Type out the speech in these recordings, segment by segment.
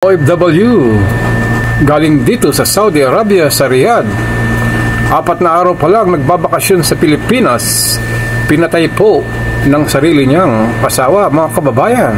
OFW galing dito sa Saudi Arabia sa Riyadh. 4 na araw pa lang nagbabakasyon sa Pilipinas, pinatay po ng sarili niyang asawa, mga kababayan.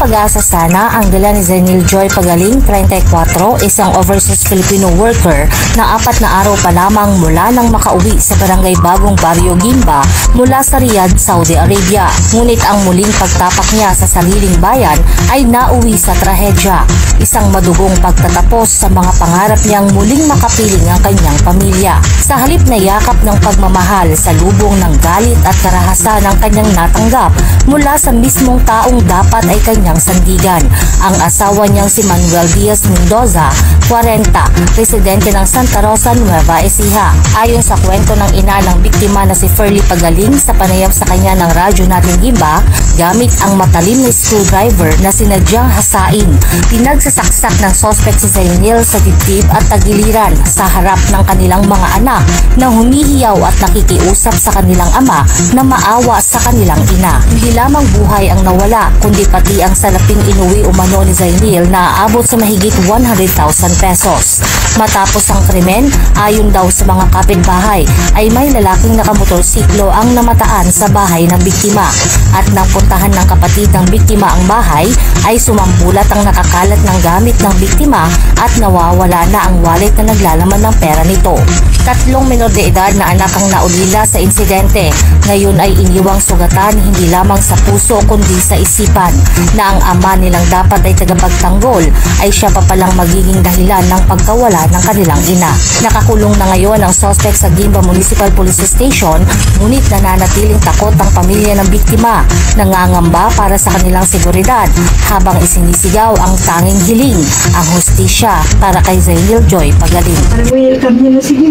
Pag-asa sana ang dala ni Zenil Joy Pagaling, 34, isang overseas Filipino worker na 4 na araw pa lamang mula nang makauwi sa barangay Bagong Barrio Gimba mula sa Riyadh, Saudi Arabia. Ngunit ang muling pagtapak niya sa sariling bayan ay nauwi sa trahedya, isang madugong pagtatapos sa mga pangarap niyang muling makapiling ang kanyang pamilya. Sa halip na yakap ng pagmamahal, sa lubong ng galit at karahasan ng kanyang natanggap mula sa mismong taong dapat ay kanyang sandigan, ang asawa niyang si Manuel Diaz Mendoza, 40, residente ng Santa Rosa, Nueva Ecija. Ayon sa kwento ng ina ng biktima na si Ferly Pagaling sa panayam sa kanya ng radyo natin Gimba, gamit ang matalim na screwdriver na sinadyang hasain, pinagsasaksak ng sospek si Zenil sa dibdib at tagiliran sa harap ng kanilang mga anak na humihiyaw at nakikiusap sa kanilang ama na maawa sa kanilang ina. Hindi lamang buhay ang nawala, kundi pati ang salaping inuwi umano ni Zenil na aabot sa mahigit 100,000 pesos. Matapos ang krimen, ayon daw sa mga kapitbahay, ay may lalaking nakamotorsiklo ang namataan sa bahay ng biktima. At nang puntahan ng kapatid ng biktima ang bahay, ay sumambulat ang nakakalat ng gamit ng biktima at nawawala na ang wallet na naglalaman ng pera nito. 3 menor de edad na anak ang naulila sa insidente. Ngayon ay iniwang sugatan hindi lamang sa puso kundi sa isipan, na ang ama nilang dapat ay tagapagtanggol ay siya pa palang magiging dahilan ng pagkawala ng kanilang ina. Nakakulong na ngayon ang suspect sa Gimba Municipal Police Station, ngunit nananatiling takot ang pamilya ng biktima, nangangamba para sa kanilang seguridad habang isinisigaw ang tanging hiling, ang hustisya para kay Zenil Joy Pagaling. Parang welcome niya na sige.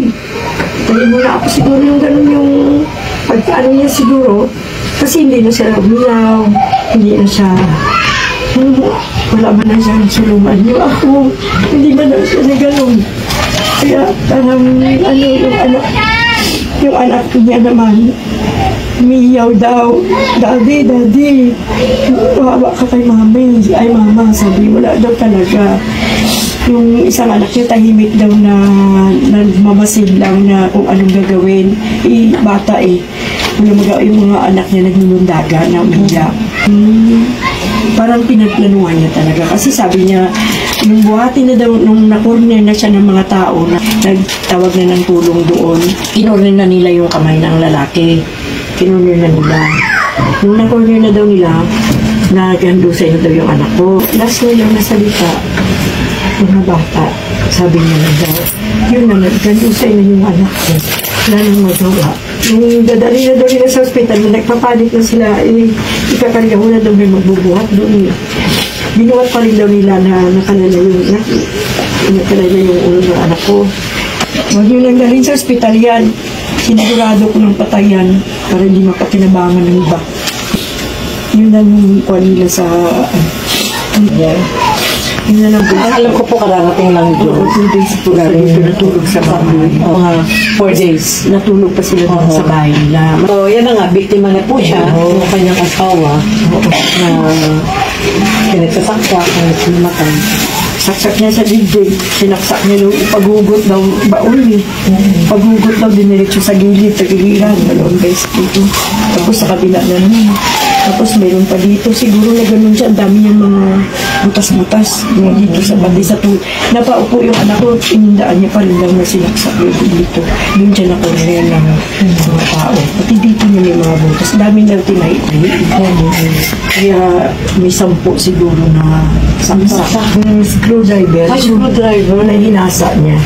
Dahil muna ako siguro yung ganun yung pagkaano niya siguro, kasi hindi na siya umiyaw, hindi na siya wala ba na siyang sulungan niyo ako, hindi ba na siya na ganun. Kaya parang ano yung anak niya naman umiyaw daw, daddy, mahawa ka kay mami. Ay mama, sabi wala daw talaga. Yung isang anak niya tahimik daw na nagmamasid lang na kung anong gagawin. Bata yung mga anak niya naglulundaga na umiyak. Parang pinagplanuhan niya talaga. Kasi sabi niya, nung buhati na daw, nung nakorner na siya ng mga tao na nagtawag na ng tulong doon, kinorner na nila yung kamay ng lalaki. Kinorner na nila. Nung nakorner na daw nila, nagandusay na daw yung anak ko. Last na yung nasalita, mga bata, sabi niya na daw, yun na, nagandusay na yung anak ko. Wala nang magawa. Nung dadali na daw nila sa hospital, nagpapanik na sila, ikakarga mo na daw may magbubuhat doon. Binuhat pa rin daw nila na nakalala yung ulo ng anak ko. Huwag nyo lang dalhin sa hospital yan. Sinigurado ko ng patayan para hindi mapakinabangan ng iba. Yun ang kuha nila sa yun na lang po. Alam ko po kararating lang doon. 2 days po galing natulog sa bahay. Mga 4 days. Natulog pa sila sa bahay nila. So, yan na nga, biktima na po siya. Yung kanyang asawa na pinagsasakwa, nagsimatay. Saksak niya sa dibdib. Sinaksak niya yung paghugot daw baon eh. Paghugot daw diniretso sa gilid, sa giliran. Dalawang guys dito. Tapos sa kabila na naman. Tapos mayroon pa dito. Siguro na ganun siya. Ang dami niyang mga butas-butas. Dito sa bandi sa tulog. Napaupo yung anak ko. Inindaan niya pa rin daw na sinaksak yung dito. Doon siya nakornel ng mga tao. Pati dito niya may mga butas. Dami nang tinahi. Kaya may 10 siguro na saksak. Screwdriver. Screwdriver na hinasa niya.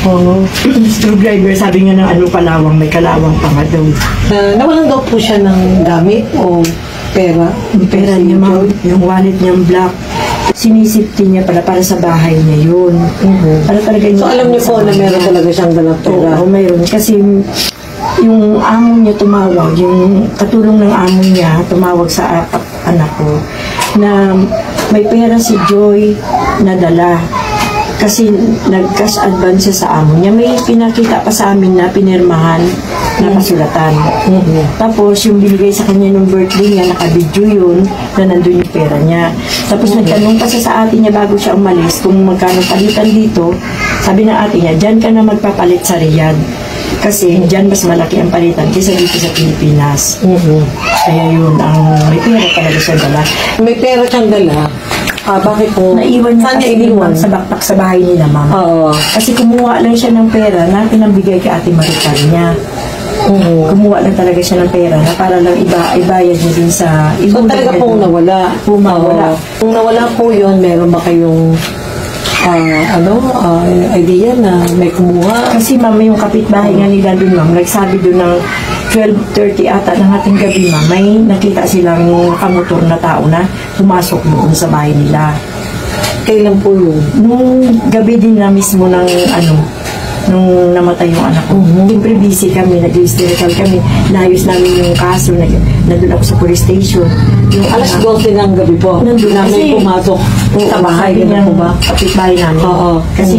Screwdriver, sabi nga ng palawang, may kalawang pa nga daw. Nawalan daw po siya ng gamit o pera. Yung pera niya, yung wallet niyang black. Sinisipti niya para sa bahay niya yun. Para talaga yung So, alam niyo po na meron talaga siyang dalang pera? Oo, mayroon. Kasi yung amo niya tumawag, yung katulong ng amo niya tumawag sa anak ko na may pera si Joy na dala. Kasi nag-cash advance sa amo niya. May pinakita pa sa amin na pinirmahan nakasulatan. Tapos yung binigay sa kanya nung birthday niya, naka-video yun, na nandun yung pera niya. Tapos nagtanong pa siya sa ate niya bago siya umalis kung magkano palitan dito. Sabi ng ate niya, dyan ka na magpapalit sa Riyadh. Kasi dyan mas malaki ang palitan kaysa dito sa Pilipinas. Kaya yun, may pera talaga siya dala. May pera kang dala. Bakit po? Naiwan niya Saan niya kasi iniwan? sa backpack sa bahay nila, ma'am. Oo. Kasi kumuha lang siya ng pera na pinambigay kay Ate Maricar niya. Kumuha lang talaga siya ng pera na para lang ibayad niya din sa... So talaga pong nawala. Nawala. Kung nawala po yun, meron ba kayong idea na may kumuha? Kasi ma'am, yung kapitbahay nga nila dun, ma'am, nagsabi dun ng 12:30 ata ng ating gabi, ma'am, may nakita silang nakamotor na tao na pumasok doon sa bahay nila. Kailan po yun? Nung gabi din na mismo ng nung namatay yung anak ko. Siyempre busy kami, nag-hysterical kami, naayos namin yung kaso, nandun ako sa police station. Yung Alas 12 ng gabi po. Nandun na may kasi- pumasok sa bahay. Sabi Ganun po ba? kapitbahay namin. Oo. Kasi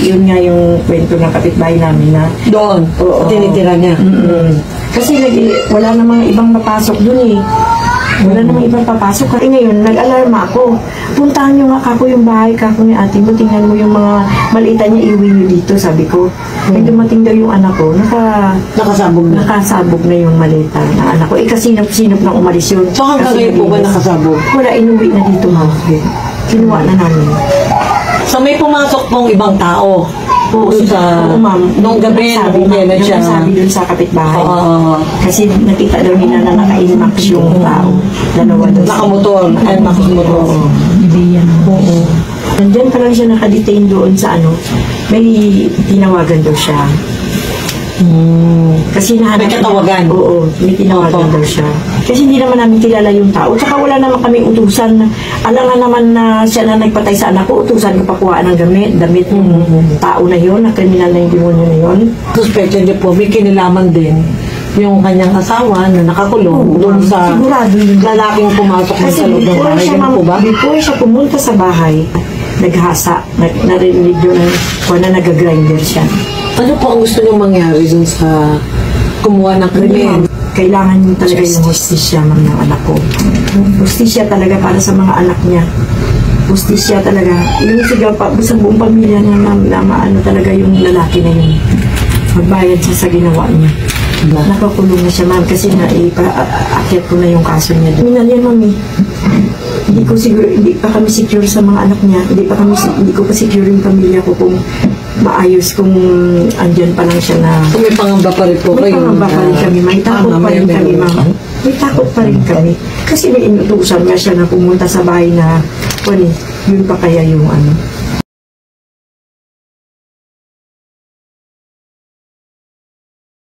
yun nga yung kwento ng kapitbahay namin na Doon. Oo. Tinitira niya. kasi wala namang ibang mapasok dun eh. Wala namang ibang papasok. Kasi ngayon, nag-alarma ako. Puntahan nyo nga kako yung bahay kako ni ate mo. Tingnan mo yung mga maliitan niya, iuwi nyo dito, sabi ko. May dumating daw yung anak ko, Nakasabog na. nakasabog na yung malita ng anak ko. Kasi sinop nang umalis yun. So hanggang Kasi ngayon po ba nalinis. nakasabog? Wala, inuwi na dito, ma'am. Kinuha na namin. So may pumasok pong ibang tao. Doon sa... Oo, ma'am. Nung gabi, sabi, kailan siya? sabi dun sa kapitbahay. Oo. Kasi nakita daw nila na naka-inmax yung tao. Dalawa daw. Nakamotor. Ay, nakamotor. Oo. Nandyan pa lang siya nakadetain doon sa may tinawagan daw siya. Kasi nahanap May katawagan? niya. Oo, may tinawagan daw siya. Kasi hindi naman namin kilala yung tao. Tsaka wala naman kami utusan. Alam na naman na siya na nagpatay sa anak ko, utusan ko pakuhaan ng damit ng tao na yun, na kriminal na yung demonyo na yun. Suspect niya po, may kinilaman din yung kanyang asawa na nakakulong doon sa Sigurado yun. lalaking pumasok Kasi sa loob ng before bahay. siya, Ganun po ba? before siya pumunta sa bahay, naghasa, narinig yun na nag-grinder siya. Ano po ang gusto niyong mangyari dun sa kumuha ng krimen? Kailangan niyo talaga yung hustisya ng anak ko. Hustisya talaga para sa mga anak niya. Hustisya talaga. Yung sigaw pa sa buong pamilya niya, ma'am, na maano talaga yung lalaki na yun. Magbayad siya sa ginawa niya. Nakakulong na siya, ma'am, kasi akyat ko na yung kaso niya. Minal yan, ma'am, eh. Hindi pa kami secure sa mga anak niya. Hindi ko pa secure yung pamilya ko kung maayos, kung andyan pa lang siya na... Kung may pangamba pa rin po May kayo. pangamba pa rin kami. May takot pa rin kami, ma'am. May takot pa rin kami. Kasi may inutusan nga siya na pumunta sa bahay na, yun pa kaya yung